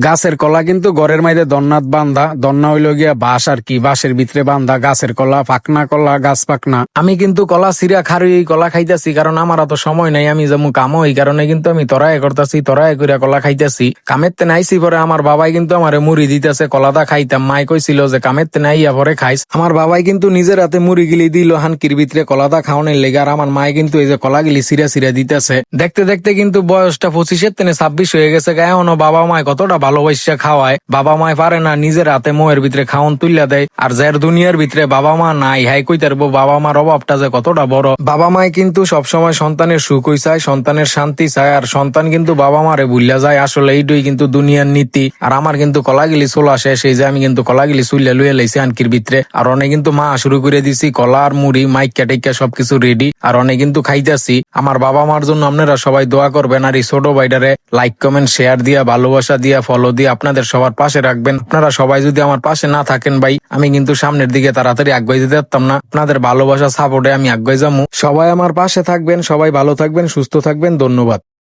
গাছের কলা কিন্তু ঘরের মাইদে দন্নাত বান্ধা, দন্না হইল গিয়া বাঁশ আর কি, বাঁশের ভিতরে বান্ধা গাছের কলা, পাকনা কলা, গাছ পাকনা। আমি কিন্তু কলা সিরা খারি কলা খাইতেছি, কারণ আমার অত সময় নাই, আমি যেমন কামো এই কারণে কিন্তু আমি তরাই করতেছি, তরাই করিয়া কলা খাইতেছি। কামেরতে নাইছি পরে আমার বাবাই কিন্তু আমারে মুড়ি দিতেছে, কলাদা খাইতাম। মাই কইছিল যে কামেরতে নাইয়া পরে খাইস। আমার বাবাই কিন্তু নিজের হাতে মুড়ি গিলি দিল হানকির ভিতরে কলাদা খাওয়ানোর লেগে, আর আমার মায় কিন্তু এই যে কলা গিলি সিরা সিরা দিতেছে। দেখতে দেখতে কিন্তু বয়সটা 25-এর থেকে 26 হয়ে গেছে। এখনো বাবা মায় কতটা ভালোবাসা খাওয়ায়। বাবা মায় পারে না নিজের হাতে মোয়ের ভিতরে খাওন তুইলা দেয়, আর যার দুনিয়ার ভিতরে বাবা মা নাই হাই কই তারবো বাবা মার অভাবটা যে কতটা বড়। বাবা মায় কিন্তু সবসময় সন্তানের সুখই চায়, সন্তানের শান্তি চায়, আর সন্তান কিন্তু বাবা মারে ভুলিয়া যায়। আসলে এইটাই কিন্তু দুনিয়ার নীতি। আর আমার কিন্তু কলাগিলি চলা শেষ, এই যে আমি কিন্তু কলাগিলি চুইলা লুয়ে লাইছি আনকির ভিতরে। আর অনেক কিন্তু মা শুরু করে দিছি, কলা আর মুড়ি মাইকা টেক্কা সবকিছু রেডি, আর অনেক কিন্তু খাইতেছি। আমার বাবা মার জন্য আপনারা সবাই দোয়া করবেন, আর এই ছোট ভাইটারে লাইক কমেন্ট শেয়ার দিয়া ভালোবাসা দিয়া ফলো দিয়ে আপনাদের সবার পাশে রাখবেন। আপনারা সবাই যদি আমার পাশে না থাকেন ভাই, আমি কিন্তু সামনের দিকে তাড়াতাড়ি আগাই যেতে পারতাম না। আপনাদের ভালোবাসা সাপোর্টে আমি আগাই যাবো। সবাই আমার পাশে থাকবেন, সবাই ভালো থাকবেন, সুস্থ থাকবেন। ধন্যবাদ।